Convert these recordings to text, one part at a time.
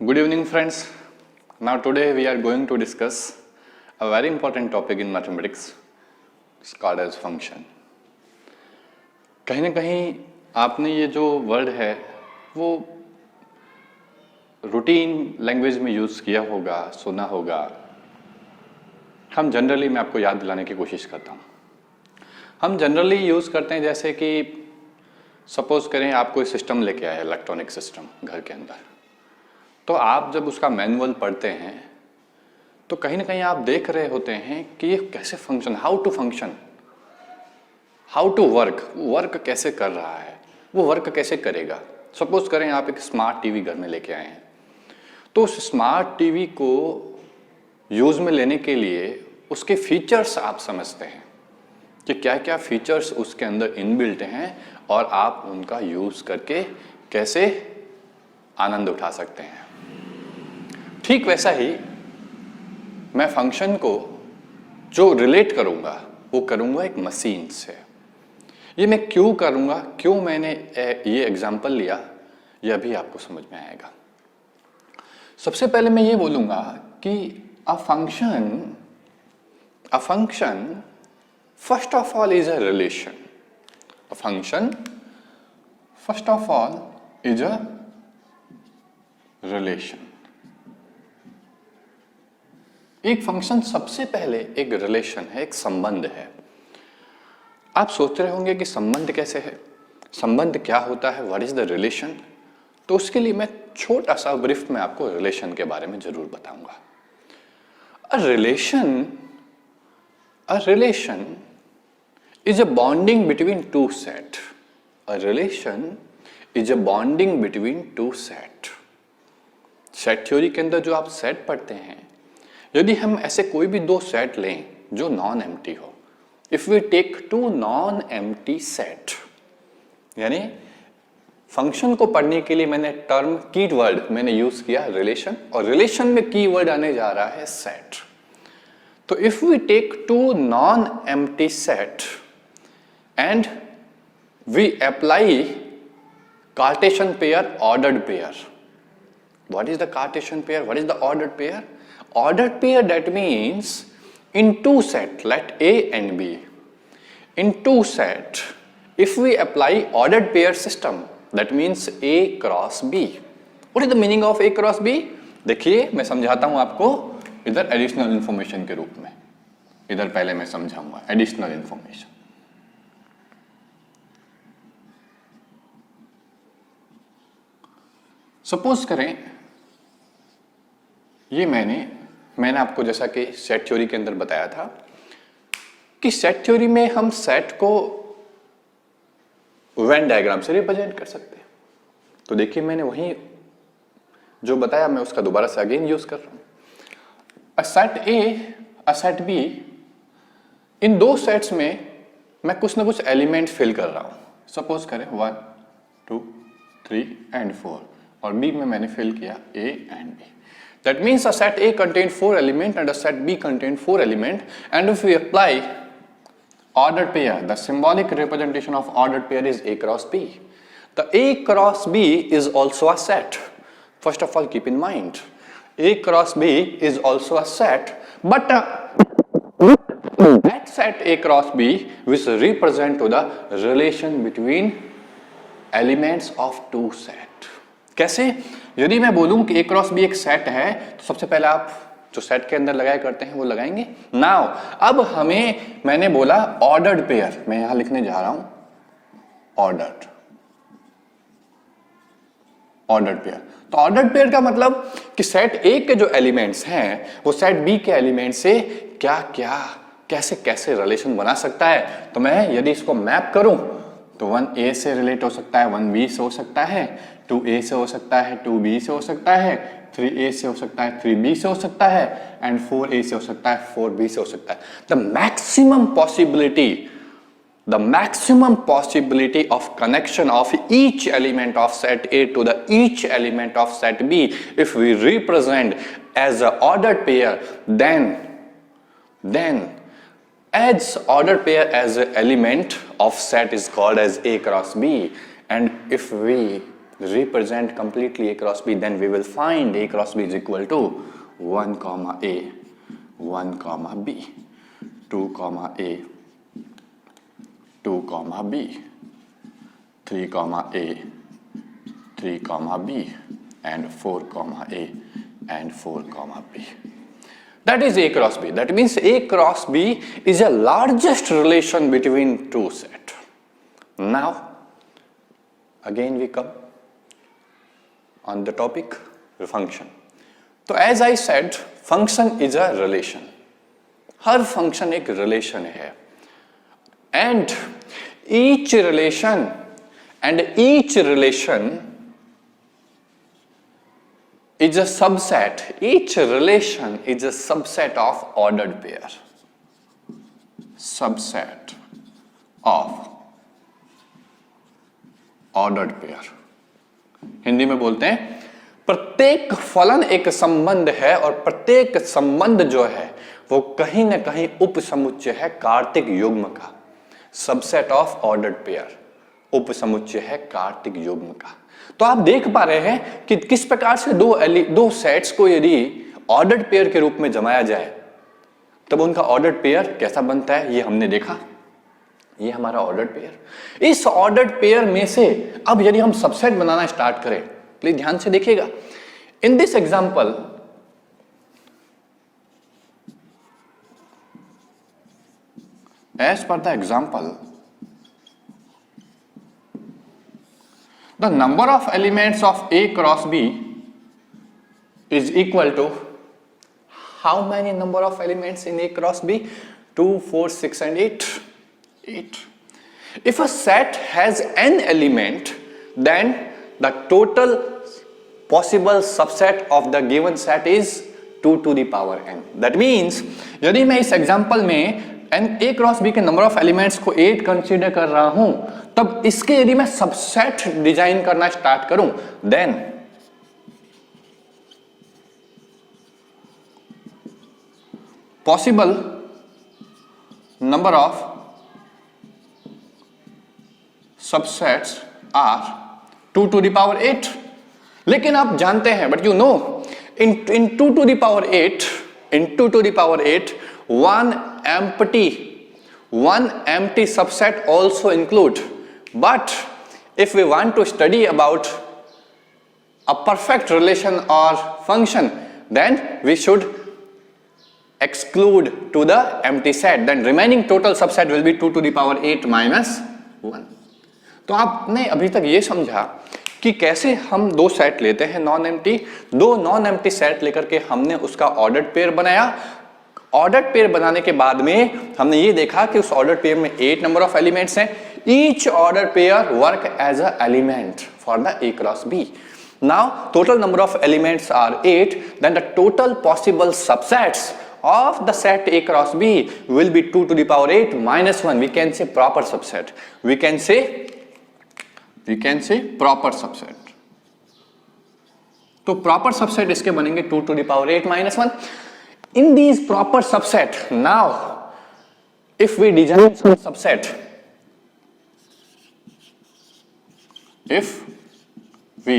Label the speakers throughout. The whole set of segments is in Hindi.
Speaker 1: Good evening, friends. Now, today we are going to discuss a very important topic in mathematics. It's called as function. कहीं ना कहीं आपने ये जो वर्ड है वो रूटीन लैंग्वेज में यूज़ किया होगा, सुना होगा. हम जनरली, मैं आपको याद दिलाने की कोशिश करता हूँ. हम जनरली यूज़ करते हैं जैसे कि सपोज करें आप कोई सिस्टम लेके आए, इलेक्ट्रॉनिक सिस्टम घर के अंदर. तो आप जब उसका मैनुअल पढ़ते हैं तो कहीं ना कहीं आप देख रहे होते हैं कि ये कैसे फंक्शन, हाउ टू वर्क कैसे कर रहा है, वो वर्क कैसे करेगा. सपोज करें आप एक स्मार्ट टीवी घर में लेके आए हैं, तो उस स्मार्ट टीवी को यूज़ में लेने के लिए उसके फीचर्स आप समझते हैं कि क्या क्या फीचर्स उसके अंदर इनबिल्ट हैं और आप उनका यूज़ करके कैसे आनंद उठा सकते हैं. ठीक वैसा ही मैं फंक्शन को जो रिलेट करूंगा वो करूंगा एक मशीन से. ये मैं क्यों करूंगा, क्यों मैंने ये एग्जांपल लिया, ये अभी आपको समझ में आएगा. सबसे पहले मैं ये बोलूंगा कि a function first of all is a relation. A function first of all is a relation. एक फंक्शन सबसे पहले एक रिलेशन है, एक संबंध है. आप सोच रहे होंगे कि संबंध कैसे है, संबंध क्या होता है, व्हाट इज द रिलेशन. तो उसके लिए मैं छोटा सा ब्रीफ में आपको रिलेशन के बारे में जरूर बताऊंगा. A relation is a bonding between two set. A relation is a bonding between two set. Set theory के अंदर जो आप सेट पढ़ते हैं, यदि हम ऐसे कोई भी दो सेट लें जो नॉन एम्प्टी हो, if we take two non empty set, यानी फंक्शन को पढ़ने के लिए मैंने टर्म कीवर्ड मैंने यूज किया रिलेशन, और रिलेशन में कीवर्ड आने जा रहा है सेट. तो if we take two non empty set and we apply Cartesian pair, ordered pair. What is the Cartesian pair? What is the ordered pair? Ordered pair, that means in two set, let A and B. In two set, if we apply ordered pair system, that means A cross B. What is the meaning of A cross B? देखिए मैं समझाता हूं आपको इधर एडिशनल इंफॉर्मेशन के रूप में. इधर पहले मैं समझाऊंगा एडिशनल इंफॉर्मेशन. सपोज करें ये मैंने आपको जैसा कि सेट थ्योरी के अंदर बताया था कि सेट थ्योरी में हम सेट को वेन डायग्राम से रिप्रेजेंट कर सकते हैं. तो देखिए मैंने वही जो बताया मैं उसका दोबारा से अगेन यूज कर रहा हूं. A set A, a set B, इन दो सेट्स में मैं कुछ ना कुछ एलिमेंट फिल कर रहा हूं. सपोज करें 1, 2, 3 एंड 4, और बी में मैंने फिल किया A and B. That means a set A contains 4 elements and a set B contains 4 elements, and if we apply ordered pair, the symbolic representation of ordered pair is A cross B. The A cross B is also a set. First of all, keep in mind, A cross B is also a set, but that set A cross B which represent to the relation between elements of two set. कैसे? यदि मैं बोलूं कि A क्रॉस B एक सेट है, तो सबसे पहले आप जो सेट के अंदर लगाया करते हैं वो लगाएंगे. नाउ अब मैंने बोला ऑर्डर्ड पेयर, मैं यहां लिखने जा रहा हूं ऑर्डर्ड पेयर. तो ऑर्डर्ड पेयर का मतलब कि सेट A के जो एलिमेंट्स हैं वो सेट B के एलिमेंट से क्या क्या कैसे कैसे रिलेशन बना सकता है. तो मैं यदि इसको मैप करूं तो 1A से रिलेट हो सकता है, 1B से हो सकता है, 2A से हो सकता है, 2B से हो सकता है, 3A से हो सकता है, 3B से हो सकता है, एंड 4A से हो सकता है, 4B से हो सकता है. The maximum possibility of connection of each element of set A to the each element of set B, if we represent as a ordered pair, then as ordered pair as an element of set is called as A cross B. And if we represent completely A cross B, then we will find A cross B is equal to 1 comma A, 1 comma B, 2 comma A, 2 comma B, 3 comma A, 3 comma B, and 4 comma A, and 4 comma B. That is A cross B. That means A cross B is the largest relation between two sets. Now, again we come on the topic function. So as I said, function is a relation. Her function एक relation है. And each relation is a subset. Each relation is a subset of ordered pair. Subset of ordered pair. Hindi में बोलते हैं प्रत्येक फलन एक संबंध है और प्रत्येक संबंध जो है वो कहीं ना कहीं उपसमुच्चय है कार्तिक युग्म का. सबसेट ऑफ ऑर्डर्ड पेयर उपसमुच्चय है कार्तिक युग्म का. तो आप देख पा रहे हैं कि किस प्रकार से दो सेट्स को यदि ऑर्डर्ड पेयर के रूप में जमाया जाए तब उनका ऑर्डर्ड पेयर कैसा बनता है, ये हमने देखा. ये हमारा ऑर्डर्ड पेयर. इस ऑर्डर्ड पेयर में से अब यदि हम सबसेट बनाना स्टार्ट करें, प्लीज ध्यान से देखिएगा. In this example as per the example, the number of elements of A cross B is equal to how many number of elements in A cross B? 2, 4, 6 and 8. 8. If a set has n element, then the total possible subset of the given set is 2 to the power n. That means यदि मैं इस एग्जांपल में A क्रॉस B के नंबर ऑफ एलिमेंट्स को 8 कंसीडर कर रहा हूं, तब इसके यदि मैं सबसेट डिजाइन करना स्टार्ट करूं, then possible number of subsets are 2 to the power 8. लेकिन आप जानते हैं, but you know, in 2 to the power 8, in 2 to the power 8, one empty subset also include. But if we want to study about a perfect relation or function, then we should exclude to the empty set. Then remaining total subset will be 2 to the power 8 minus 1. तो आपने अभी तक ये समझा कि कैसे हम दो सेट लेते हैं नॉन एम्प्टी. दो नॉन एम्प्टी सेट लेकर के हमने उसका ऑर्डर्ड पेयर बनाया. ऑर्डर्ड पेयर बनाने के बाद में हमने ये देखा कि उस ऑर्डर्ड पेयर में 8 नंबर ऑफ एलिमेंट्स हैं. Each order pair work as a element for the A cross B. Now total number of elements are 8. Then the total possible subsets of the set A cross B will be 2 to the power 8 minus 1. We can say proper subset. We can say proper subset. तो proper subset इसके बनेंगे 2 to the power 8 minus 1. In these proper subset, now if we design some subset, if we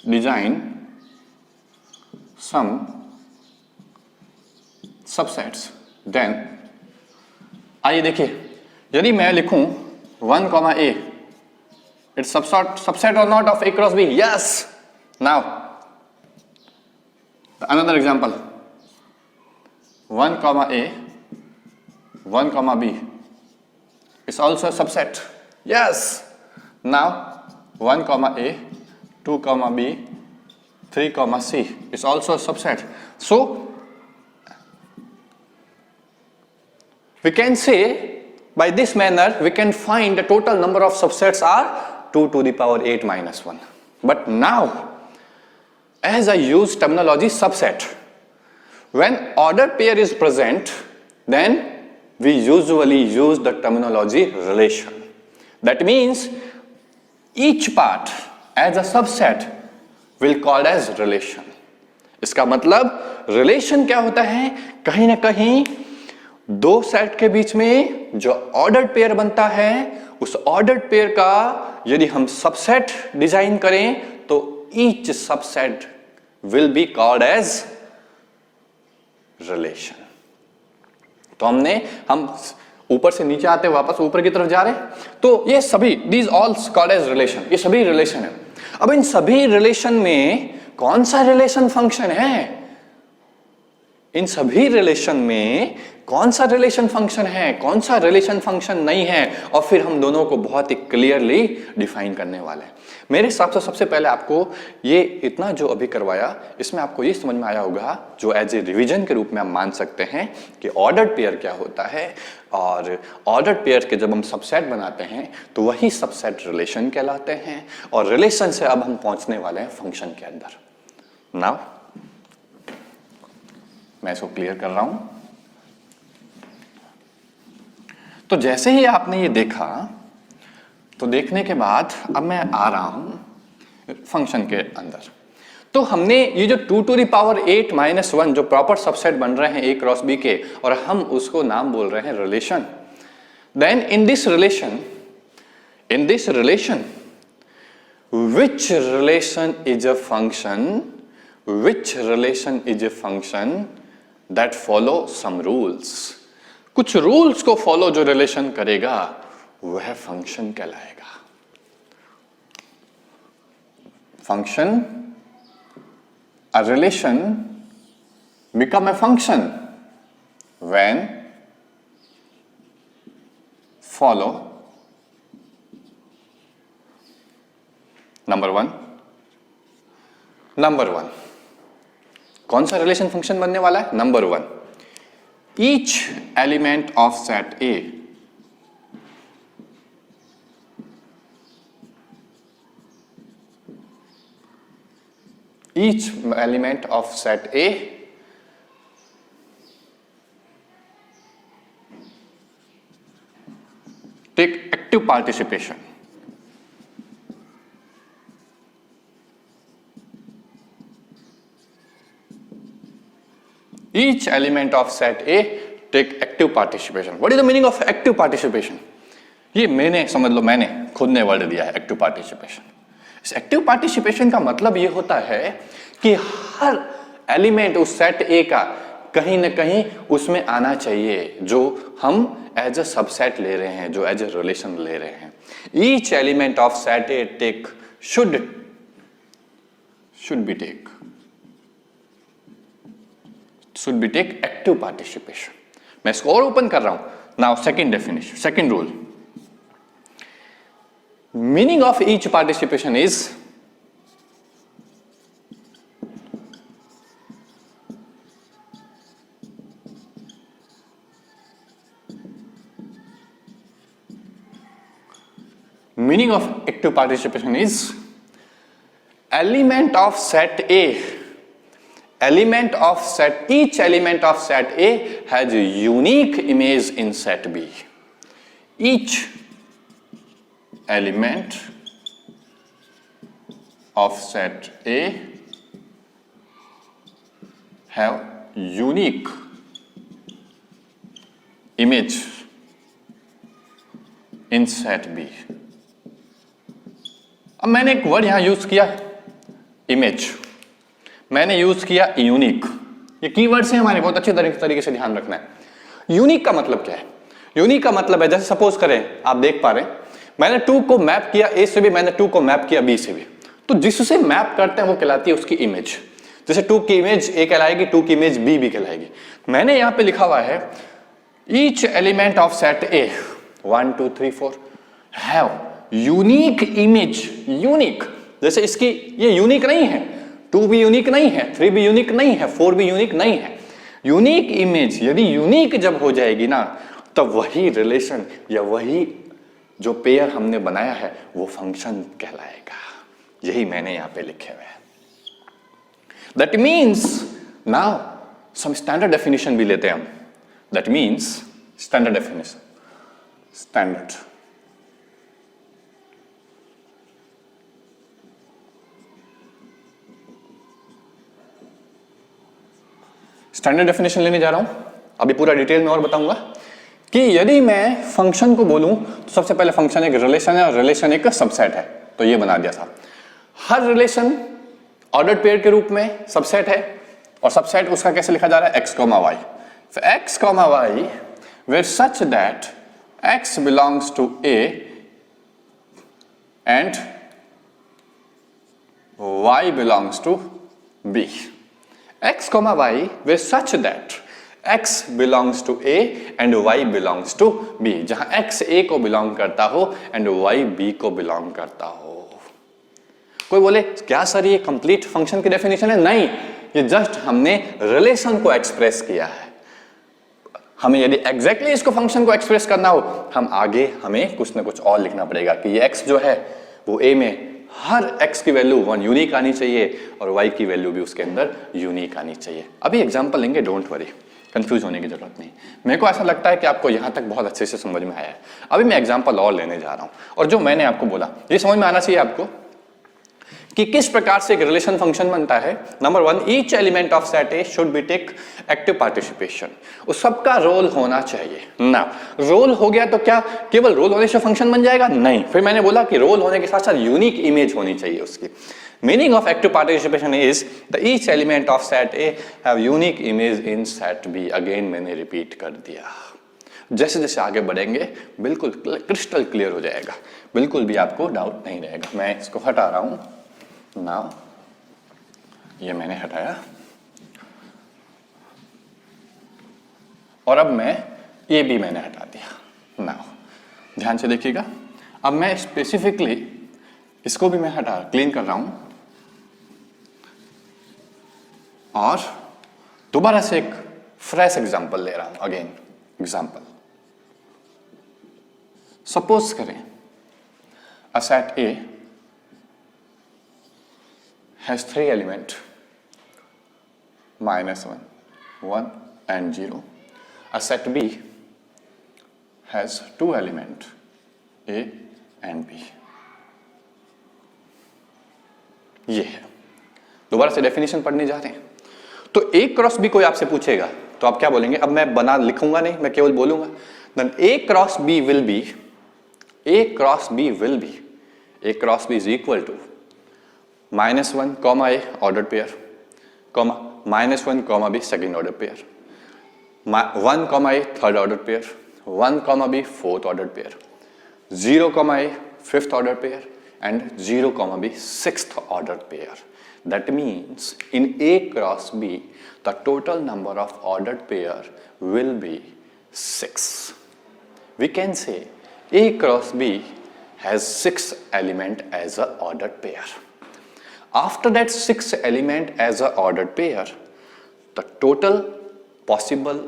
Speaker 1: design some subsets, then आइए देखिए, यदि मैं लिखूं 1 comma A, it's subset or not of A cross B? Yes. Now another example, 1 comma A, 1 comma B is also a subset. Yes. Now 1 comma A, 2 comma B, 3 comma C is also a subset. So we can say by this manner we can find the total number of subsets are 2 to the power 8 minus 1. But now as I use terminology subset, when ordered pair is present, then we usually use the terminology relation. That means each part as a subset will called as relation. इसका मतलब relation क्या होता है, कहीं ना कहीं दो सेट के बीच में जो ऑर्डर्ड पेयर बनता है उस ऑर्डर्ड पेयर का यदि हम सबसेट डिजाइन करें तो each subset will be called as relation. तो हम ऊपर से नीचे आते वापस ऊपर की तरफ जा रहे हैं, तो ये सभी these all called as relation, ये सभी रिलेशन है। अब इन सभी रिलेशन में कौन सा रिलेशन फंक्शन है? इन सभी रिलेशन में कौन सा रिलेशन फंक्शन है, कौन सा रिलेशन फंक्शन नहीं है, और फिर हम दोनों को बहुत ही क्लियरली डिफाइन करने वाले हैं। मेरे हिसाब से सबसे पहले आपको ये इतना जो अभी करवाया, इसमें आपको ये समझ में आया होगा, जो एज ए रिवीजन के रूप में आप मान सकते हैं कि ऑर्डर्ड पेयर क्या होता है, और ऑर्डर्ड पेयर के जब हम सबसेट बनाते हैं तो वही सबसेट रिलेशन कहलाते हैं, और रिलेशन से अब हम पहुंचने वाले हैं फंक्शन के अंदर। नाउ मैं इसको क्लियर कर रहा हूं। तो जैसे ही आपने ये देखा, तो देखने के बाद अब मैं आ रहा हूं फंक्शन के अंदर। तो हमने ये जो 2 to the power 8 - 1 जो प्रॉपर सबसेट बन रहे हैं A क्रॉस B के, और हम उसको नाम बोल रहे हैं relation. Then in this relation which relation is a function that follow some rules? कुछ रूल्स को फॉलो जो रिलेशन करेगा वह फंक्शन कहलाएगा। Function, a relation become a function when follow number one कौन सा रिलेशन फंक्शन बनने वाला है? Number 1, each element of set A take active participation. Each element of set A take active participation. What is the meaning of active participation? ये मैंने खुद ने वर्ड दिया है एक्टिव पार्टिसिपेशन। इस एक्टिव पार्टिसिपेशन का मतलब ये होता है कि हर एलिमेंट उस सेट ए का कहीं ना कहीं उसमें आना चाहिए, जो हम एज अ सबसेट ले रहे हैं, जो एज अ रिलेशन ले रहे हैं। Each element of set A take should be take active participation. मैं इसको और ओपन कर रहा हूं। Now second definition, second rule, meaning of each participation is active participation is each element of set A has a unique image in set B. Each element of set A have unique image in set B. अब मैंने एक वर्ड यहां यूज किया इमेज, मैंने यूज किया यूनिक। ये कीवर्ड्स हैं हमारे, बहुत अच्छे तरीके से ध्यान रखना है। यूनिक का मतलब क्या है? यूनिक का मतलब है, जैसे सपोज करें, आप देख पा रहे हैं मैंने 2 को मैप किया A से भी, मैंने 2 को मैप किया B से भी, तो जिससे मैप करते हैं वो कहलाती है उसकी इमेज। जैसे 2 की इमेज A कहलाएगी, 2 की इमेज B भी कहलाएगी। मैंने यहां पे लिखा हुआ है each element of set A 1 2 3 4 have unique image. Unique जैसे इसकी ये यूनिक नहीं है, 2 भी यूनिक नहीं है, 3 भी यूनिक नहीं है, 4 भी यूनिक नहीं है। यूनिक इमेज यदि यूनिक जब हो जाएगी ना, तब वही रिलेशन या वही जो पेयर हमने बनाया है वो फंक्शन कहलाएगा। यही मैंने यहां पे लिखे हुए हैं। That means now some standard definition भी लेते हैं हम। That means standard definition, standard definition लेने जा रहा हूं। अभी पूरा डिटेल में और बताऊंगा कि यदि मैं फंक्शन को बोलूं तो सबसे पहले फंक्शन एक रिलेशन है और रिलेशन एक सबसेट है, तो ये बना दिया था। हर रिलेशन ऑर्डर्ड पेयर के रूप में सबसेट है, और सबसेट उसका कैसे लिखा जा रहा है, x, y। x, y where such that x belongs to A and y belongs to B. x, y where such that x belongs to A and y belongs to B, जहां x A को बिलोंग करता हो and y B को बिलोंग करता हो। कोई बोले क्या सर ये कंप्लीट फंक्शन की डेफिनेशन है? नहीं, ये जस्ट हमने रिलेशन को एक्सप्रेस किया है। हमें यदि एग्जैक्टली इसको फंक्शन को एक्सप्रेस करना हो, हम आगे हमें कुछ ना कुछ और लिखना पड़ेगा कि ये x जो है वो A में हर x की वैल्यू 1 यूनिक आनी चाहिए और y की वैल्यू भी उसके अंदर यूनिक आनी चाहिए। अभी एग्जांपल लेंगे, डोंट वरी, कंफ्यूज होने की जरूरत नहीं। मेरे को ऐसा लगता है कि आपको यहां तक बहुत अच्छे से समझ में आया है। अभी मैं एग्जांपल और लेने जा रहा हूं, और जो मैंने आपको बोला ये समझ में आना चाहिए आपको कि किस प्रकार से एक रिलेशन फंक्शन बनता है। Number 1, each element of set A should be take active participation. उस सबका रोल होना चाहिए ना। रोल हो गया तो क्या केवल रोल होने से फंक्शन बन जाएगा? नहीं। फिर मैंने बोला कि रोल होने के साथ साथ यूनिक इमेज होनी चाहिए उसकी। Meaning of active participation is the each element of set A have unique image in set B. Again मैंने रिपीट कर दिया। जैसे जैसे आगे बढ़ेंगे बिल्कुल क्रिस्टल क्लियर हो जाएगा, बिल्कुल भी आपको डाउट नहीं रहेगा। मैं इसको हटा रहा हूं नाउ, ये मैंने हटाया, और अब मैं ये भी मैंने हटा दिया। नाउ ध्यान से देखिएगा, अब मैं स्पेसिफिकली इसको भी मैं क्लीन कर रहा हूं, और दोबारा से एक फ्रेश एग्जांपल ले रहा हूं। अगेन एग्जांपल, सपोज करें अ set A has 3 elements -1, 1 and 0. A set B has 2 elements A and B. ये है। दोबारा से डेफिनेशन पढ़ने जा रहे हैं। तो A क्रॉस B कोई आपसे पूछेगा तो आप क्या बोलेंगे? अब मैं बना लिखूंगा नहीं, मैं केवल बोलूंगा। Then A cross B will be, A cross B will be, A cross B is equal to -1, A ordered pair, -1, B second order pair, 1, A third order pair, 1, B fourth order pair, 0, A fifth order pair, and 0, B sixth order pair. That means in A cross B, the total number of ordered pair will be 6. We can say A cross B has 6 elements as an ordered pair. After that 6 element as a ordered pair, the total possible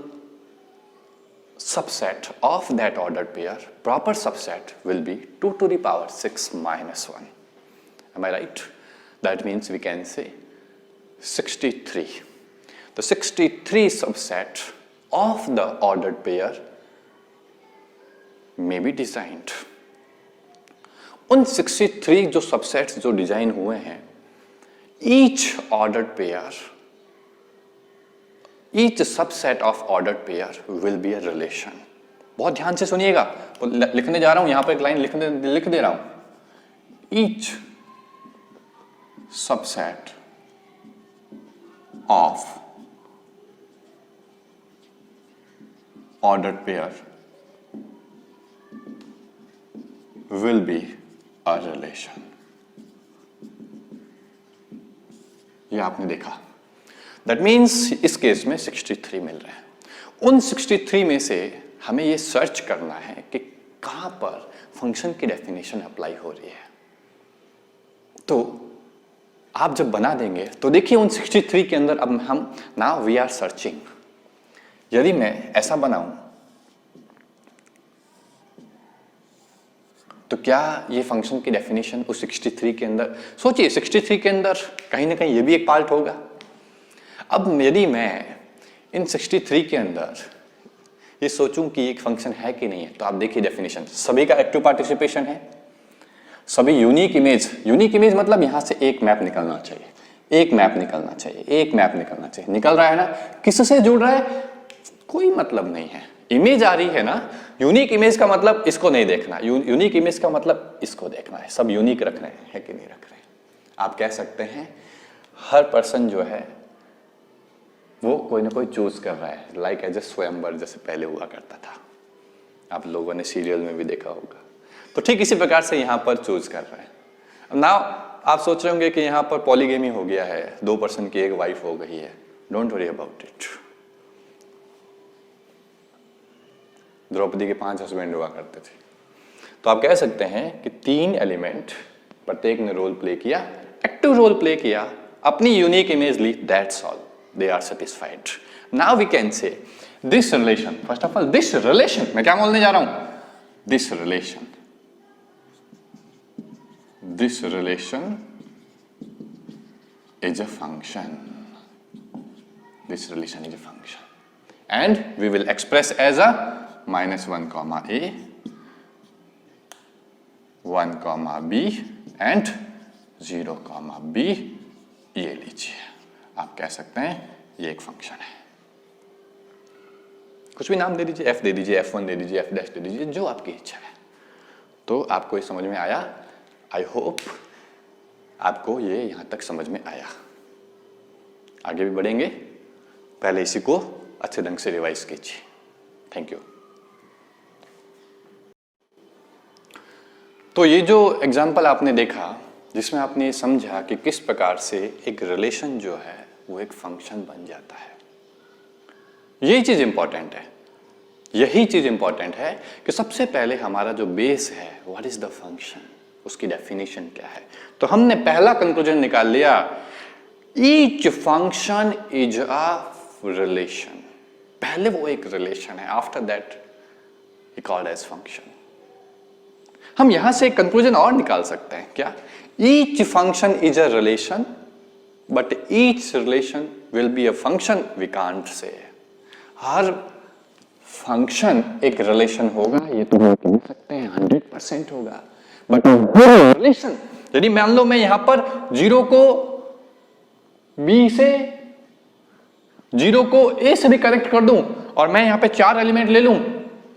Speaker 1: subset of that ordered pair, proper subset, will be 2 to the power 6 minus 1. Am I right? That means we can say 63. The 63 subset of the ordered pair may be designed. उन 63 जो सबसेट्स जो डिजाइन हुए हैं, each ordered pair, each subset of ordered pair will be a relation. बहुत ध्यान से सुनिएगा, लिखने जा रहा हूं, यहां पर एक लाइन लिख दे रहा हूं। each subset of ordered pair will be a relation. ये आपने देखा। दैट मीन्स इस केस में 63 मिल रहे हैं। उन 63 में से हमें ये सर्च करना है कि कहां पर फंक्शन की डेफिनेशन अप्लाई हो रही है। तो आप जब बना देंगे तो देखिए उन 63 के अंदर अब हम नाउ वी आर सर्चिंग। यदि मैं ऐसा बनाऊं तो क्या ये फंक्शन की डेफिनेशन उस 63 के अंदर, सोचिए 63 के अंदर कहीं ना कहीं ये भी एक पार्ट होगा। अब यदि मैं इन 63 के अंदर ये सोचूं कि एक फंक्शन है कि नहीं है, तो आप देखिए डेफिनेशन, सभी का एक्टिव पार्टिसिपेशन है, सभी यूनिक इमेज मतलब यहां से एक मैप निकलना चाहिए, एक मैप निकलना चाहिए, एक मैप निकलना चाहिए। निकल रहा है ना? किससे जुड़ रहा है? कोई मतलब नहीं है, इमेज आ रही है ना, यूनिक इमेज का मतलब इसको नहीं देखना, यूनिक इमेज का मतलब इसको देखना है। सब यूनिक रख रहे हैं कि नहीं रख रहे हैं। आप कह सकते हैं हर पर्सन जो है वो कोई ना कोई चूज कर रहा है, लाइक एज ए स्वयंवर जैसे पहले हुआ करता था, आप लोगों ने सीरियल में भी देखा होगा। तो ठीक इसी प्रकार से यहां पर चूज कर रहे हैं। नाउ आप सोच रहे होंगे कि यहां पर पॉलीगेमी हो गया है, 2 पर्सन की एक वाइफ हो गई है। Don't worry about it. Draupadi के 5 हस्बैंड हुआ करते थे। तो आप कह सकते हैं कि 3 एलिमेंट, प्रत्येक ने रोल प्ले किया, एक्टिव रोल प्ले किया, अपनी यूनिक इमेज ली, that's all, they are satisfied. Now we can say this relation, first of all this relation, मैं क्या बोलने जा रहा हूं, this relation is a function. This relation is a function. And we will express as a -1 comma a, 1 comma b and 0 comma b। ये लीजिए, आप कह सकते हैं ये एक फंक्शन है। कुछ भी नाम दे दीजिए, f दे दीजिए, f1 दे दीजिए, f' दे दीजिए, जो आपकी इच्छा है। तो आपको ये समझ में आया? आई होप आपको ये यहां तक समझ में आया। आगे भी बढ़ेंगे, पहले इसी को अच्छे ढंग से रिवाइज कीजिए। Thank you. तो ये जो एग्जाम्पल आपने देखा, जिसमें आपने ये समझा कि किस प्रकार से एक रिलेशन जो है वो एक फंक्शन बन जाता है, यही चीज इंपॉर्टेंट है। यही चीज इंपॉर्टेंट है कि सबसे पहले हमारा जो बेस है, व्हाट इज द फंक्शन, उसकी डेफिनेशन क्या है। तो हमने पहला कंक्लूजन निकाल लिया, each function is a relation. पहले वो एक रिलेशन है, after that he called as function. हम यहां से एक कंक्लूजन और निकाल सकते हैं, क्या? Each function is a relation but each relation will be a function, we can't say हर फंक्शन एक रिलेशन होगा, ये तो हम कह सकते हैं 100% होगा। बट रिलेशन, यदि मान लो मैं यहां पर 0 को B से, 0 को A से भी कनेक्ट कर दूं और मैं यहां पे 4 एलिमेंट ले लूं,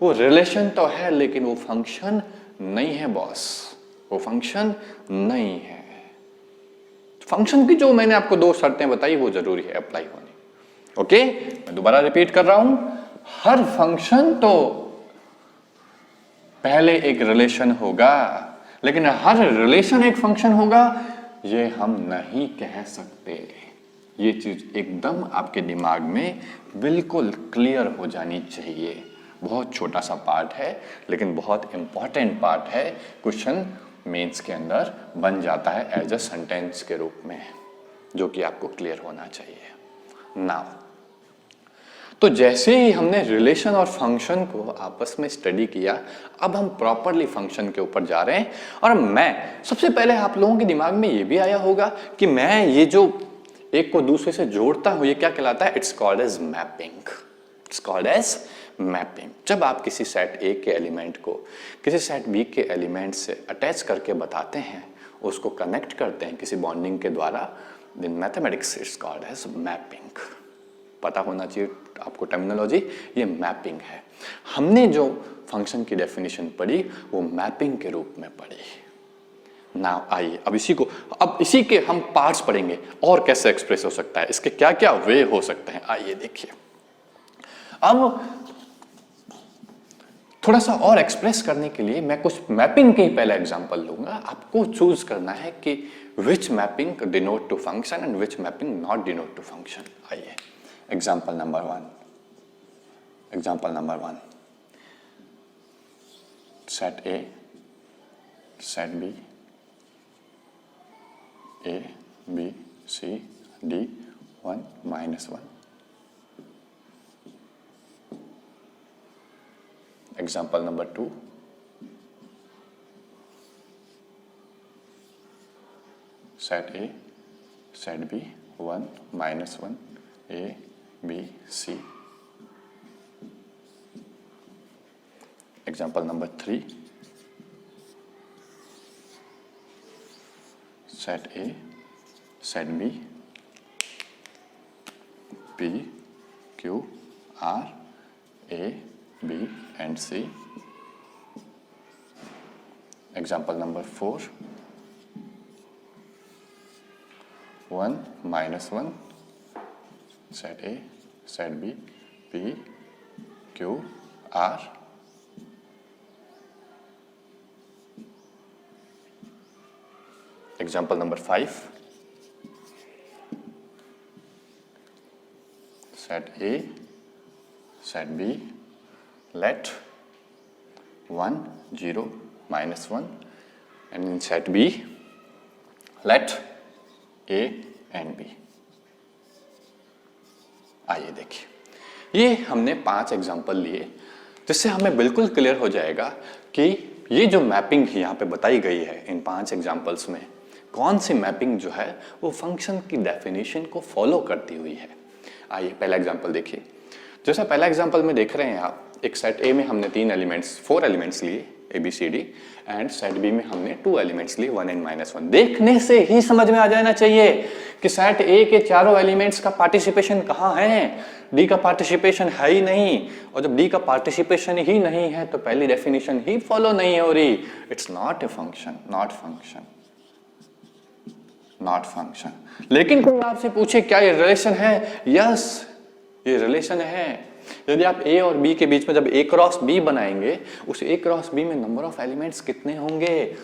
Speaker 1: वो रिलेशन तो है लेकिन वो फंक्शन नहीं है बॉस, वो फंक्शन नहीं है। फंक्शन की जो मैंने आपको 2 शर्तें बताई वो जरूरी है अप्लाई होनी। ओके, मैं दोबारा रिपीट कर रहा हूं, हर फंक्शन तो पहले एक रिलेशन होगा, लेकिन हर रिलेशन एक फंक्शन होगा ये हम नहीं कह सकते। ये चीज एकदम आपके दिमाग में बिल्कुल क्लियर हो जानी चाहिए। बहुत छोटा सा पार्ट है लेकिन बहुत इंपॉर्टेंट पार्ट है, क्वेश्चन मेंस के अंदर बन जाता है एज अ सेंटेंस के रूप में, जो कि आपको क्लियर होना चाहिए। नाउ तो जैसे ही हमने रिलेशन और फंक्शन को आपस में स्टडी किया, अब हम प्रॉपरली फंक्शन के ऊपर जा रहे हैं। और मैं सबसे पहले आप लोगों के दिमाग में ये भी आया होगा कि मैं ये जो एक को दूसरे से जोड़ता हूं, ये क्या कहलाता है? It's called as mapping. It's called as mapping. जब आप किसी सेट ए के एलिमेंट को किसी सेट बी के एलिमेंट से अटैच करके बताते हैं, उसको कनेक्ट करते हैं किसी बॉन्डिंग के द्वारा, in mathematics it's called as mapping. पता होना चाहिए आपको टर्मिनोलॉजी, ये मैपिंग है। हमने जो फंक्शन की डेफिनेशन पढ़ी वो मैपिंग के रूप में पढ़ी। ना आइए अब इसी के हम पार्ट्स पढ़ेंगे और कैसे एक्सप्रेस हो सकता है, इसके क्या क्या वे हो सकते हैं। आइए देखिए, अब थोड़ा सा और एक्सप्रेस करने के लिए मैं कुछ मैपिंग के ही पहला एग्जांपल लूंगा। आपको चूज करना है कि which mapping denote to function and which mapping not denote to function. आइए example number 1, set A, set B, A, B, C, D, 1, -1. Example number 2. Set A, set B, 1, -1, A, B, C. Example number 3. Set A, set B, P, Q, R, A, B and C. Example number 4, 1 minus 1, set A, set B, P, Q, R. Example number 5, set A, set B, let 1, 0, minus 1, and in set B, let A and B. आइए देखिए, ये हमने 5 एग्जाम्पल लिए जिससे हमें बिल्कुल क्लियर हो जाएगा कि ये जो मैपिंग यहाँ पे बताई गई है इन 5 एग्जाम्पल्स में, कौन सी मैपिंग जो है वो फंक्शन की डेफिनेशन को फॉलो करती हुई है। आइए पहला एग्जाम्पल देखिए। जैसा पहला एग्जाम्पल में देख रहे हैं आप, एक सेट ए में हमने 4 एलिमेंट्स लिए ABCD, एंड सेट बी में हमने 2 एलिमेंट्स लिए 1 and -1। देखने से ही समझ में आ जाना चाहिए कि सेट ए के चारों एलिमेंट्स का पार्टिसिपेशन कहाँ है, डी का पार्टिसिपेशन है ही नहीं, और जब डी का पार्टिसिपेशन ही नहीं है तो पहली डेफिनेशन ही फॉलो नहीं हो रही। It's not a function, not function, not function. लेकिन कोई आपसे पूछे क्या ये रिलेशन है? यस, ये रिलेशन है। यदि आप ए और बी के बीच में जब ए क्रॉस बी बनाएंगे, उस ए क्रॉस बी में नंबर ऑफ एलिमेंट्स कितने होंगे,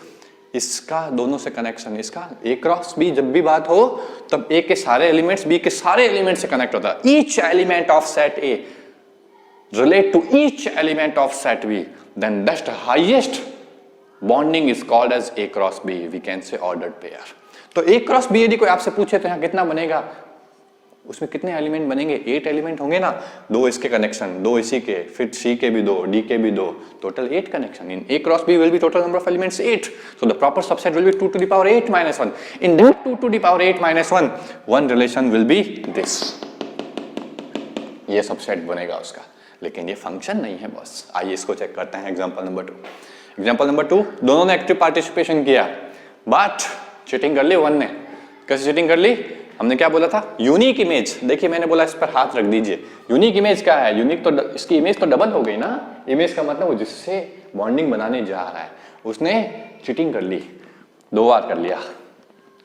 Speaker 1: इसका दोनों से कनेक्शन, इसका ए क्रॉस बी जब भी बात हो तब ए के सारे एलिमेंट्स बी के सारे एलिमेंट से कनेक्ट होता है। Each element of set A relate to each element of set B, then that's the highest bonding is called as A cross B, we can say ordered pair. तो ए क्रॉस बी यदि कोई आपसे पूछे तो यहाँ कितना बनेगा, उसमें कितने एलिमेंट बनेंगे? 8 एलिमेंट होंगे ना, 2 इसके कनेक्शन, 2 इसी के, फिर सी के भी 2, डी के भी 2, total 8 connection. In A cross B will be total number of elements 8, so the proper subset will be 2 to the power 8 minus 1. In that 2 to the power 8 minus 1, one relation will be this. ये सबसेट बनेगा उसका, लेकिन ये फंक्शन नहीं है बॉस। आइए इसको चेक करते हैं। एग्जांपल नंबर 2, एग्जांपल नंबर 2, दोनों ने एक्टिव पार्टिसिपेशन किया बट चीटिंग कर ली वन ने। कैसे चीटिंग कर ली? हमने क्या बोला था? Unique image. देखिए मैंने बोला इस पर हाथ रख दीजिए। यूनिक इमेज क्या है? यूनिक तो इसकी इमेज तो डबल हो गई ना। इमेज का मतलब वो जिससे बॉन्डिंग बनाने जा रहा है उसने चीटिंग कर ली, 2 बार कर लिया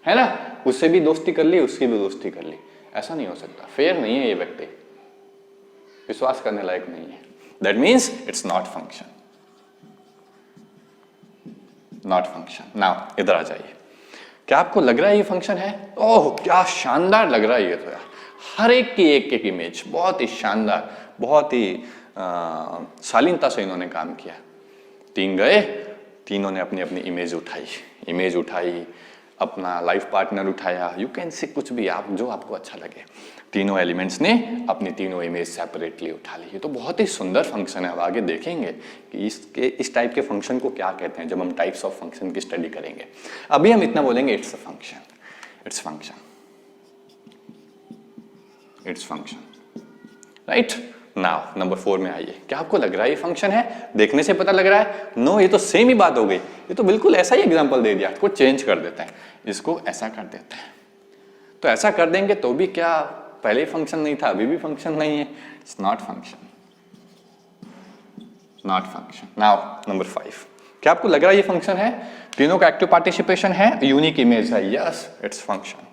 Speaker 1: है ना, उससे भी दोस्ती कर ली, उसकी भी दोस्ती कर ली। ऐसा नहीं हो सकता, फेयर नहीं है, ये व्यक्ति विश्वास करने लायक नहीं है। That means it's not function, not function. Now इधर आ जाइए, क्या आपको लग रहा है ये फंक्शन है? ओह क्या शानदार लग रहा है ये तो यार। हर एक की एक इमेज बहुत ही शानदार, बहुत ही शालीनता से इन्होंने काम किया। 3 गए, तीनों ने अपनी अपनी इमेज उठाई, अपना लाइफ पार्टनर उठाया, यू कैन से कुछ भी आप जो आपको अच्छा लगे। तीनों एलिमेंट्स ने अपनी तीनों इमेज सेपरेटली उठा ली। ये तो बहुत ही सुंदर फंक्शन है। अब आगे देखेंगे कि इस टाइप के फंक्शन को क्या कहते हैं जब हम टाइप्स ऑफ फंक्शन की स्टडी करेंगे। अभी हम इतना बोलेंगे it's a function, its function, its function, right. Now number 4 में आइए। क्या आपको लग रहा है ये फंक्शन है? देखने से पता लग रहा है? नो, ये तो सेम ही बात हो गई। ये तो बिल्कुल ऐसा ही एग्जांपल दे दिया। इसको चेंज कर देते हैं, इसको ऐसा कर देते हैं। तो ऐसा कर देंगे तो भी क्या पहले फंक्शन नहीं था, अभी भी फंक्शन नहीं है? It's not function, not function. Now number 5, क्या आपको लग रहा है ये फंक्शन है? तीनों का एक्टिव पार्टिसिपेशन है, यूनिक इमेज है, yes its function,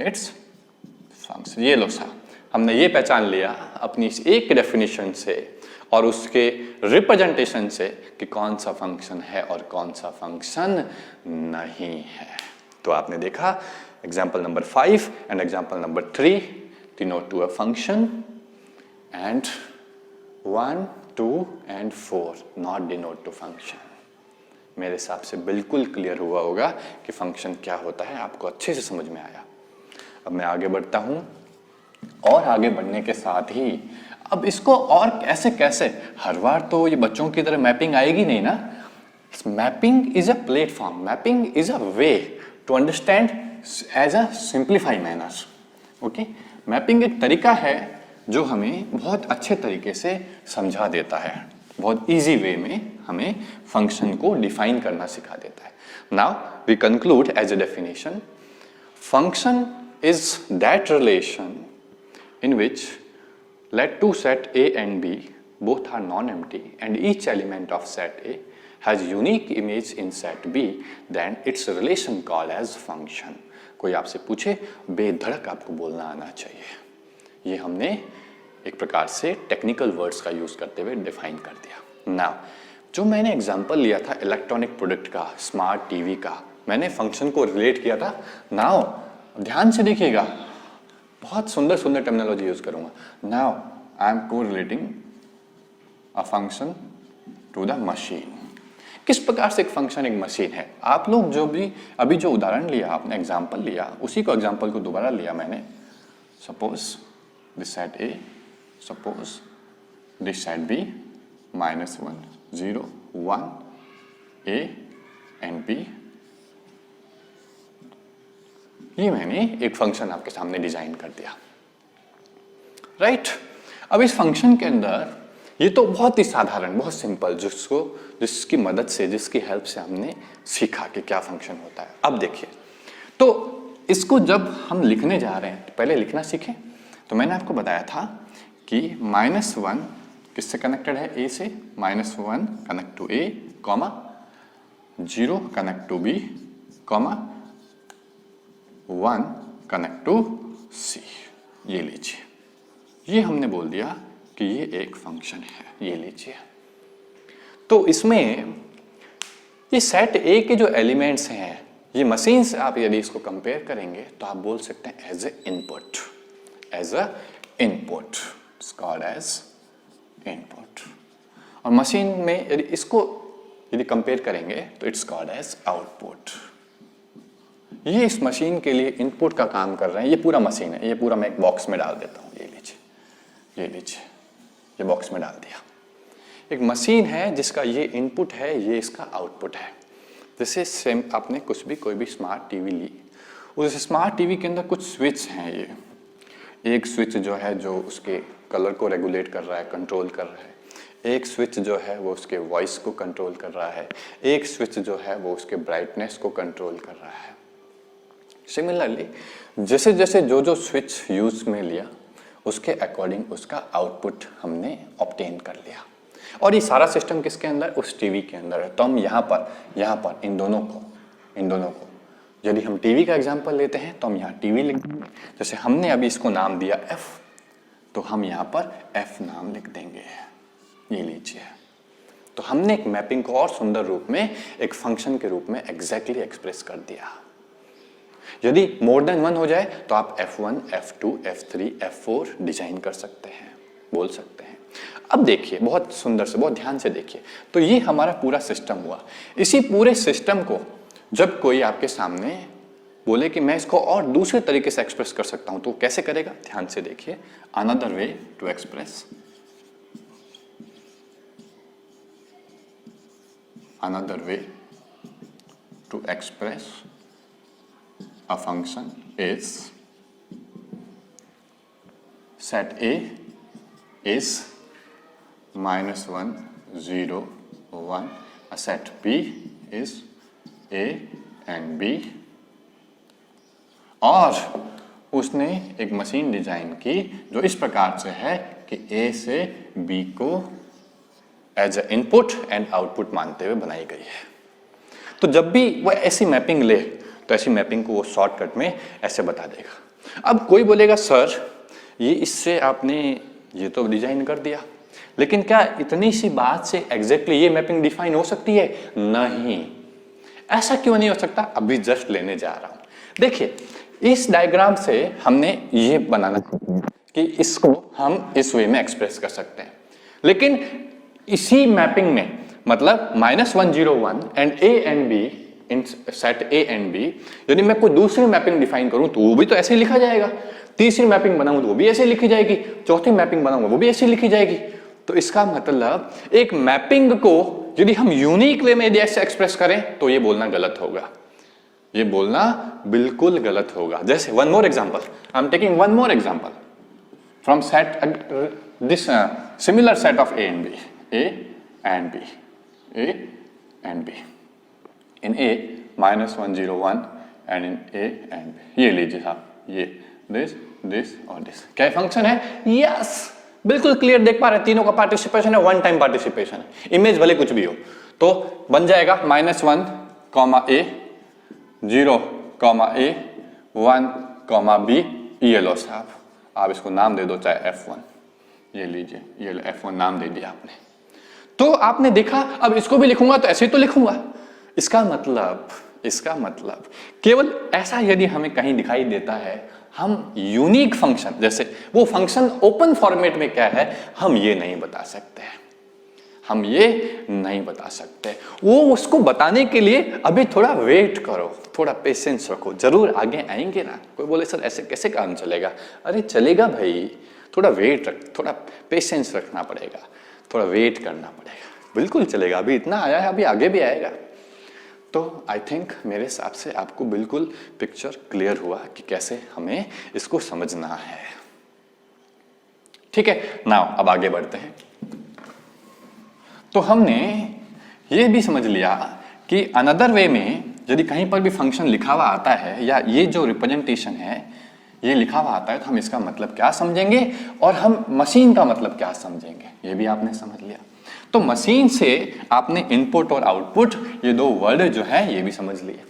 Speaker 1: its function. ये लो सा, हमने ये पहचान लिया अपनी इस एक डेफिनेशन से और उसके रिप्रेजेंटेशन से कि कौन सा फंक्शन है और कौन सा फंक्शन नहीं है। तो आपने देखा example number 5 and example number 3 denote to a function, and 1, 2 and 4 not denote to function. मेरे हिसाब से बिल्कुल क्लियर हुआ होगा कि फंक्शन क्या होता है, आपको अच्छे से समझ में आया। अब मैं आगे बढ़ता हूं और आगे बढ़ने के साथ ही अब इसको और कैसे कैसे, हर बार तो ये बच्चों की तरह मैपिंग आएगी नहीं ना। Mapping is a platform, mapping is a way to understand as a simplified manner. Okay, mapping एक तरीका है जो हमें बहुत अच्छे तरीके से समझा देता है, बहुत इजी वे में हमें फंक्शन को डिफाइन करना सिखा देता है। Now we conclude as a definition, function is that relation in which let two set A and B both are non-empty and each element of set A has unique image in set B, then its relation called as function. कोई आपसे पूछे बेधड़क आपको बोलना आना चाहिए। ये हमने एक प्रकार से टेक्निकल वर्ड्स का यूज करते हुए डिफाइन कर दिया। नाउ जो मैंने एग्जांपल लिया था इलेक्ट्रॉनिक प्रोडक्ट का, स्मार्ट टीवी का, मैंने फंक्शन को रिलेट किया था। नाउ ध्यान से देखिएगा, बहुत सुंदर सुंदर टर्मिनोलॉजी यूज करूंगा। Now I am correlating a function to the machine. किस प्रकार से एक फंक्शन एक मशीन है, आप लोग जो भी अभी जो उदाहरण लिया, आपने एग्जांपल लिया, उसी को एग्जांपल को दोबारा लिया मैंने। Suppose this set A, suppose this set B, -1 0 1 A and B. ये मैंने एक फंक्शन आपके सामने डिजाइन कर दिया, राइट। अब इस फंक्शन के अंदर ये तो बहुत ही साधारण, बहुत सिंपल, जिसकी मदद से, जिसकी हेल्प से हमने सीखा कि क्या फंक्शन होता है। अब देखिए, तो इसको जब हम लिखने जा रहे हैं, तो पहले लिखना सीखें। तो मैंने आपको बताया था कि -1 किससे कनेक्टेड है, ए से, -1 connect to A, comma 0 connect to B, comma 1 connect to C. ये लीजिए, ये हमने बोल दिया कि ये एक फंक्शन है। ये लीजिए, तो इसमें ये सेट ए के जो एलिमेंट्स हैं, ये मशीन से आप यदि इसको कंपेयर करेंगे तो आप बोल सकते हैं as a input, as a input, it's called as input. और मशीन में यदि इसको यदि कंपेयर करेंगे तो इट्स कॉल्ड एज आउटपुट। ये इस मशीन के लिए इनपुट का काम कर रहे हैं। ये पूरा मशीन है, ये पूरा मैं एक बॉक्स में डाल देता हूँ। ये लीजिए, ये लीजिए, ये बॉक्स में डाल दिया। एक मशीन है जिसका ये इनपुट है, ये इसका आउटपुट है। जैसे सेम आपने कुछ भी, कोई भी स्मार्ट टीवी ली, उस स्मार्ट टीवी के अंदर कुछ स्विच हैं। ये एक स्विच जो है जो उसके कलर को रेगुलेट कर रहा है, कंट्रोल कर रहा है। एक स्विच जो है वो उसके वॉइस को कंट्रोल कर रहा है। एक स्विच जो है वो उसके ब्राइटनेस को कंट्रोल कर रहा है। सिमिलरली जैसे जैसे जो जो स्विच यूज में लिया, उसके अकॉर्डिंग उसका आउटपुट हमने ऑब्टेन कर लिया। और ये सारा सिस्टम किसके अंदर, उस टीवी के अंदर है। तो हम यहाँ पर इन दोनों को यदि हम टीवी का एग्जांपल लेते हैं तो हम यहाँ टीवी लिख देंगे। जैसे हमने अभी इसको नाम दिया एफ, तो हम यहाँ पर एफ नाम लिख देंगे। ये लीजिए, तो हमने एक मैपिंग को और सुंदर रूप में एक फंक्शन के रूप में एग्जैक्टली एक्सप्रेस कर दिया। यदि मोर देन 1 हो जाए तो आप F1, F2, F3, F4 design कर सकते हैं, बोल सकते हैं। अब देखिए, बहुत सुंदर से, बहुत ध्यान से देखिए। तो ये हमारा पूरा सिस्टम हुआ। इसी पूरे सिस्टम को जब कोई आपके सामने बोले कि मैं इसको और दूसरे तरीके से एक्सप्रेस कर सकता हूं, तो कैसे करेगा? ध्यान से देखिए। Another way to express, another way to express a function is set A is -1 0 1, a set B is A and B, और उसने एक मशीन डिजाइन की जो इस प्रकार से है कि A से B को as a input and output मानते हुए बनाई गई है। तो जब भी वह ऐसी मैपिंग ले तो ऐसी मैपिंग को वो शॉर्टकट में ऐसे बता देगा। अब कोई बोलेगा सर ये इससे आपने ये तो डिजाइन कर दिया, लेकिन क्या इतनी सी बात से एग्जैक्टली ये मैपिंग डिफाइन हो सकती है? नहीं, ऐसा क्यों नहीं हो सकता? अभी जस्ट लेने जा रहा हूं। देखिए, इस डायग्राम से हमने ये बनाना कि इसको हम इस वे में एक्सप्रेस कर सकते हैं, लेकिन इसी मैपिंग में मतलब -1 0 1 and A and B in set A and B, यदि मैं कोई दूसरी मैपिंग डिफाइन करूं तो वो भी तो ऐसे ही लिखा जाएगा। तीसरी मैपिंग बनाऊं तो वो भी ऐसे लिखी जाएगी। चौथी मैपिंग बनाऊंगा वो भी ऐसे लिखी जाएगी। तो इसका मतलब एक मैपिंग को यदि हम यूनिक वे में यदि ऐसे एक्सप्रेस करें तो ये बोलना गलत होगा, ये बोलना बिल्कुल गलत होगा। जैसे one more example, I am taking one more example from set this similar set of A and B, A and B, A and B. In A -1 0 1 and in A and B. ये लीजिए साहब, ये दिस और दिस क्या फंक्शन है? यस, बिल्कुल क्लियर देख पा रहे हैं, तीनों का पार्टिसिपेशन है, वन टाइम पार्टिसिपेशन है, इमेज भले कुछ भी हो। तो बन जाएगा -1 कॉमा ए, 0 कॉमा ए, 1 कॉमा बी। ये लो साहब, आप इसको नाम दे दो चाहे F1, ये लीजिए, ये F1 नाम दे दिया आपने। तो आपने देखा, अब इसको भी लिखूंगा तो ऐसे ही तो लिखूंगा। इसका मतलब केवल ऐसा यदि हमें कहीं दिखाई देता है, हम यूनिक फंक्शन, जैसे वो फंक्शन ओपन फॉर्मेट में क्या है, हम ये नहीं बता सकते, वो उसको बताने के लिए अभी थोड़ा वेट करो, थोड़ा पेशेंस रखो, जरूर आगे आएंगे ना। कोई बोले सर ऐसे कैसे काम चलेगा, अरे चलेगा भाई, थोड़ा वेट रख, थोड़ा पेशेंस रखना पड़ेगा, थोड़ा वेट करना पड़ेगा, बिल्कुल चलेगा। अभी इतना आया है, अभी आगे भी आएगा। तो आई थिंक मेरे हिसाब से आपको बिल्कुल पिक्चर क्लियर हुआ कि कैसे हमें इसको समझना है। ठीक है, नाउ अब आगे बढ़ते हैं। तो हमने ये भी समझ लिया कि अनदर वे में यदि कहीं पर भी फंक्शन लिखा हुआ आता है, या ये जो रिप्रेजेंटेशन है ये लिखा हुआ आता है, तो हम इसका मतलब क्या समझेंगे और हम मशीन का मतलब क्या समझेंगे, ये भी आपने समझ लिया। तो मशीन से आपने इनपुट और आउटपुट, ये दो वर्ड जो है ये भी समझ लिए।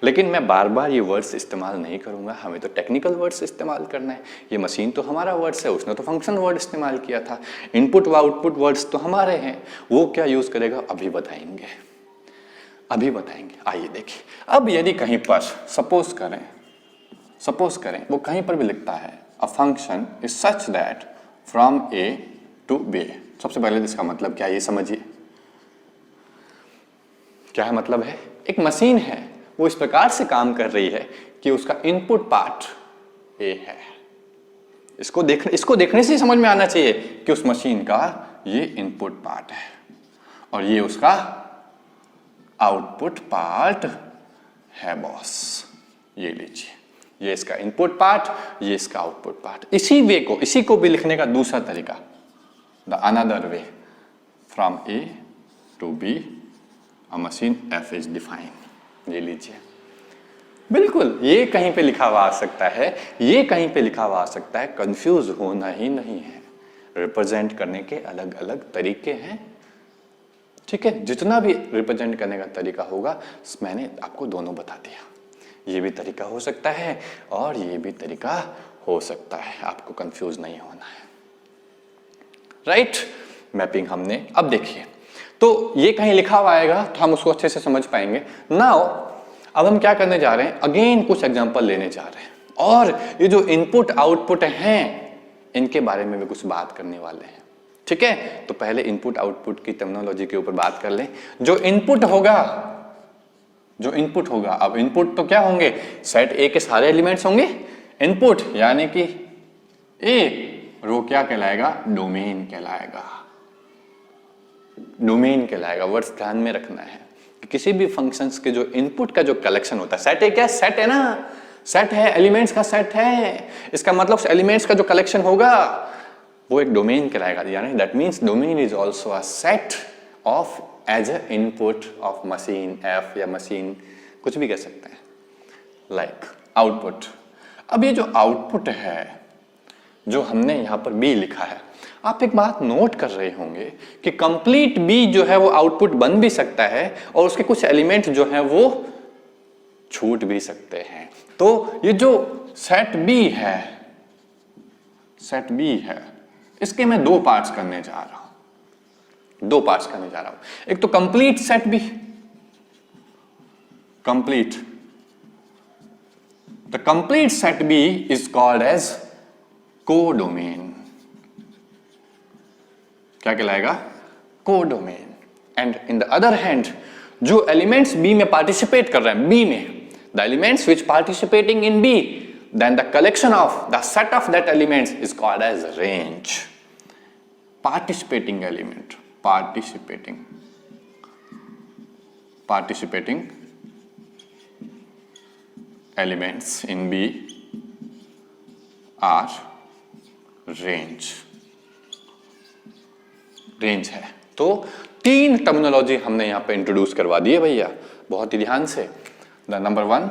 Speaker 1: लेकिन मैं बार बार ये वर्ड्स इस्तेमाल नहीं करूंगा, हमें तो टेक्निकल वर्ड्स इस्तेमाल करना है। ये मशीन तो हमारा वर्ड्स है, उसने तो फंक्शन वर्ड इस्तेमाल किया था। इनपुट व आउटपुट वर्ड्स तो हमारे हैं, वो क्या यूज करेगा अभी बताएंगे। आइए देखिए, अब यदि कहीं पर सपोज करें वो कहीं पर भी लिखता है a function is such that from A to B. सबसे पहले इसका मतलब क्या है ये समझिए। क्या है मतलब है, एक मशीन है, वो इस प्रकार से काम कर रही है कि उसका इनपुट पार्ट ए है। इसको देखने से ही समझ में आना चाहिए कि उस मशीन का ये इनपुट पार्ट है और ये उसका आउटपुट पार्ट है बॉस। ये लीजिए, ये इसका इनपुट पार्ट, ये इसका आउटपुट पार्ट। इसी को भी लिखने का दूसरा तरीका, the another way, from A to B a machine F is defined. ये लीजिए, बिल्कुल ये कहीं पे लिखा हुआ आ सकता है, ये कहीं पे लिखा हुआ आ सकता है, कंफ्यूज होना ही नहीं है। रिप्रेजेंट करने के अलग अलग तरीके हैं, ठीक है। जितना भी रिप्रेजेंट करने का तरीका होगा मैंने आपको दोनों बता दिया। ये भी तरीका हो सकता है और ये भी तरीका हो सकता है, आपको कंफ्यूज नहीं होना है। राइट, मैपिंग हमने अब देखिए, तो ये कहीं लिखा हुआ आएगा तो हम उसको अच्छे से समझ पाएंगे। नाउ अब हम क्या करने जा रहे हैं, अगेन कुछ एग्जांपल लेने जा रहे हैं और ये जो इनपुट आउटपुट हैं इनके बारे में भी कुछ बात करने वाले हैं, ठीक है। तो पहले इनपुट आउटपुट की टर्मिनोलॉजी के ऊपर बात कर लें। जो इनपुट होगा, अब इनपुट तो क्या होंगे, सेट ए के सारे एलिमेंट्स होंगे इनपुट, यानी कि ए, और वो क्या कहलाएगा, डोमेन कहलाएगा। वर्ड्स ध्यान में रखना है कि किसी भी फंक्शंस के जो इनपुट का जो कलेक्शन होता है, सेट ए क्या, सेट है ना, सेट है, एलिमेंट्स का सेट है, इसका मतलब एलिमेंट्स का जो कलेक्शन होगा वो एक डोमेन कहलाएगा। यानी that means domain is also a set of as a input of machine F, या मशीन कुछ भी कह सकते हैं, लाइक आउटपुट। अब ये जो आउटपुट है जो हमने यहां पर बी लिखा है, आप एक बात नोट कर रहे होंगे कि कंप्लीट बी जो है वो आउटपुट बन भी सकता है और उसके कुछ एलिमेंट जो है वो छूट भी सकते हैं। तो ये जो सेट बी है, इसके मैं दो पार्ट्स करने जा रहा हूं। एक तो complete set B, the complete set B is called as codomain. क्या कहलाएगा, codomain. And in the other hand जो एलिमेंट्स बी में पार्टिसिपेट कर रहे हैं, बी में, the elements which participating in B, then the collection of the set of that elements is called as range. Participating elements in B are range है। तो तीन टर्मिनोलॉजी हमने यहां पे इंट्रोड्यूस करवा दी है भैया, बहुत ही ध्यान से। The number 1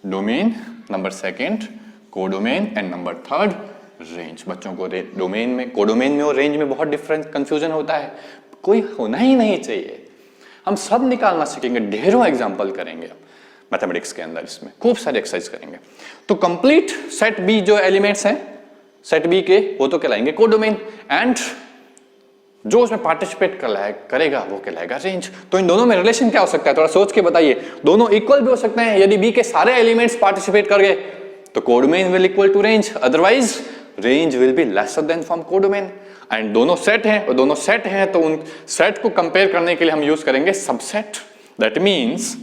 Speaker 1: domain, number 2 codomain and number 3 range. बच्चों को डोमेन में, कोडोमेन में और रेंज में बहुत डिफरेंस, कंफ्यूजन होता है, कोई होना ही नहीं चाहिए। हम सब निकालना सीखेंगे, ढेरों एग्जाम्पल करेंगे मैथमेटिक्स के अंदर, इसमें खूब सारे एक्सरसाइज करेंगे। तो कंप्लीट सेट बी जो एलिमेंट्स हैं सेट बी के, वो तो कहलाएंगे कोडोमेन, एंड जो उसमें पार्टिसिपेट करेगा वो कहलाएगा रेंज। तो इन दोनों में रिलेशन क्या हो सकता है, थोड़ा सोच के बताइए। दोनों इक्वल भी हो सकते हैं, यदि बी के सारे एलिमेंट्स पार्टिसिपेट कर गए तो codomain will equal to range, otherwise range will be lesser than from codomain. And दोनों सेट हैं, और दोनों सेट हैं तो उन सेट को कंपेयर करने के लिए हम यूज करेंगे subset. That means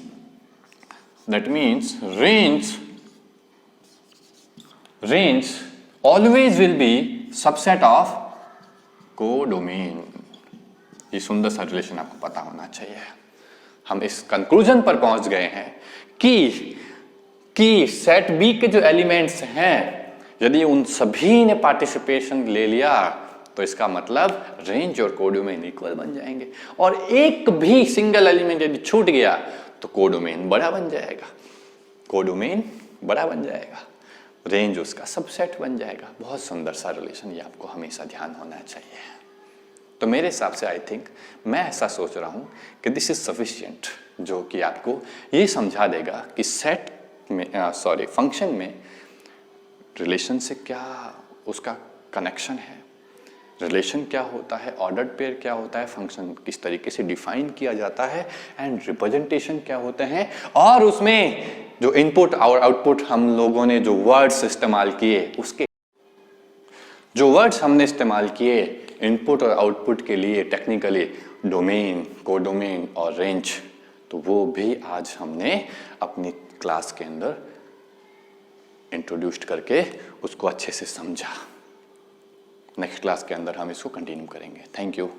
Speaker 1: range always will be subset of codomain. ये सुंदर सा रिलेशन आपको पता होना चाहिए। हम इस कंक्लूजन पर पहुंच गए हैं कि सेट बी के जो एलिमेंट्स हैं, यदि उन सभी ने पार्टिसिपेशन ले लिया तो इसका मतलब रेंज और कोडोमेन इक्वल बन जाएंगे, और एक भी सिंगल एलिमेंट यदि छूट गया तो कोडोमेन बड़ा बन जाएगा, कोडोमेन बड़ा बन जाएगा, रेंज उसका सबसेट बन जाएगा। बहुत सुंदर सा रिलेशन, ये आपको हमेशा ध्यान होना चाहिए। तो मेरे हिसाब से आई थिंक, मैं ऐसा सोच रहा हूँ कि दिस इज सफिशिएंट, जो कि आपको ये समझा देगा कि सेट में फंक्शन में रिलेशन से क्या उसका कनेक्शन है, रिलेशन क्या होता है, ऑर्डर्ड पेयर क्या होता है, फंक्शन किस तरीके से डिफाइन किया जाता है, एंड रिप्रेजेंटेशन क्या होते हैं, और उसमें जो इनपुट और आउटपुट हम लोगों ने जो वर्ड्स इस्तेमाल किए, उसके जो वर्ड्स हमने इस्तेमाल किए इनपुट और आउटपुट के लिए टेक्निकली, डोमेन, कोडोमेन और रेंज, तो वो भी आज हमने अपनी क्लास के अंदर इंट्रोड्यूस्ड करके उसको अच्छे से समझा। नेक्स्ट क्लास के अंदर हम इसको कंटिन्यू करेंगे। Thank you.